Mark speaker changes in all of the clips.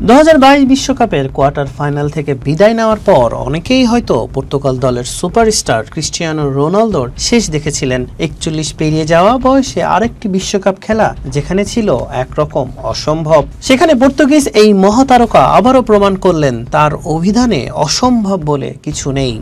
Speaker 1: 2022 বিশ্বকাপের quarter final থেকে বিদায় নেওয়ার পর অনেকেই হয়তো পর্তুগাল দলের সুপারস্টার ক্রিস্টিয়ানো রোনালদোর শেষ দেখেছিলেন 41 পেরিয়ে যাওয়া বয়সে আরেকটি বিশ্বকাপ খেলা, যেখানে ছিল একরকম অসম্ভব। সেখানে পর্তুগিজ এই মহাতারকা আবারও প্রমাণ করলেন তার অভিধানে অসম্ভব বলে কিছু নেই।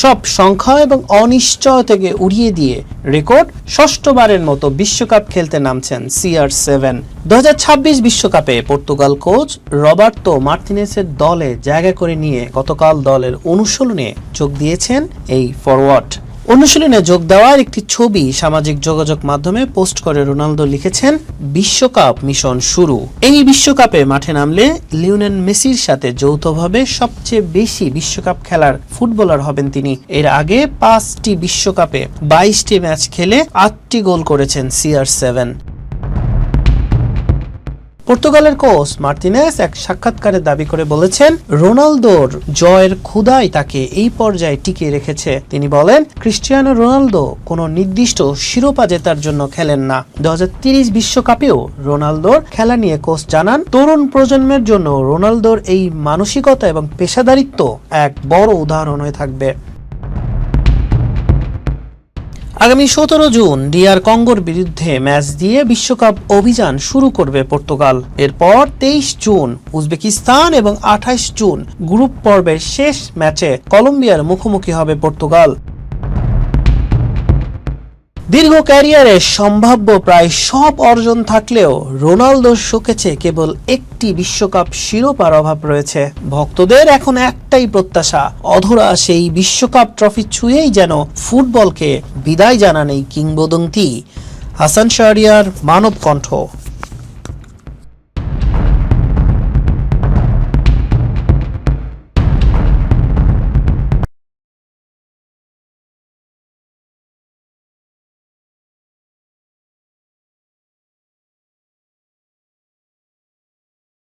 Speaker 1: সব সংখ্যা এবং অনিশ্চয়তাকে উড়িয়ে দিয়ে রেকর্ড ষষ্ঠবারের মতো বিশ্বকাপ খেলতে নামছেন CR7। 2026 বিশ্বকাপে পর্তুগাল কোচ রবার্তো মার্তিনেসের দলে জায়গা করে নিয়ে গতকাল দলের অনুশীলনে যোগ দিয়েছেন এই ফরওয়ার্ড। অনুশীলনে যোগ দেওয়ার একটি ছবি সামাজিক যোগাযোগ মাধ্যমে পোস্ট করে রোনালদো লিখেছেন, বিশ্বকাপ মিশন শুরু। এই বিশ্বকাপে মাঠে নামলে লিওনেল মেসির সাথে যৌথভাবে সবচেয়ে বেশি বিশ্বকাপ খেলার ফুটবলার হবেন তিনি। এর আগে 5টি বিশ্বকাপে 22টি ম্যাচ খেলে 8টি গোল করেছেন CR7। পর্তুগালের কোচ মার্তিনেস এক সাক্ষাৎকারে দাবি করে বলেছেন, রোনালদোর জয়ের ক্ষুধাই তাকে এই পর্যায়ে টিকিয়ে রেখেছে। তিনি বলেন, ক্রিস্টিয়ানো রোনালদো কোনো নির্দিষ্ট শিরোপা জেতার জন্য খেলেন না। 2030 বিশ্বকাপেও রোনালদোর খেলা নিয়ে কোচ জানান, তরুণ প্রজন্মের জন্য রোনালদোর এই মানসিকতা এবং পেশাদারিত্ব এক বড় উদাহরণ হয়ে থাকবে। আগামী 17 জুন DR কঙ্গোর বিরুদ্ধে ম্যাচ দিয়ে বিশ্বকাপ অভিযান শুরু করবে পর্তুগাল। এরপর 23 জুন উজবেকিস্তান এবং 28 জুন গ্রুপ পর্বের শেষ ম্যাচে কলম্বিয়ার মুখোমুখি হবে পর্তুগাল। দীর্ঘ ক্যারিয়ারে সম্ভাব্য প্রায় সব অর্জন থাকলেও রোনালদোর শোকেছে কেবল একটি বিশ্বকাপ শিরোপার অভাব রয়েছে। ভক্তদের এখন একটাই প্রত্যাশা, অধরা সেই বিশ্বকাপ ট্রফি ছুঁয়েই যেন ফুটবলকে বিদায় জানান এই কিংবদন্তি। হাসান শাহরিয়ার, মানব কণ্ঠ।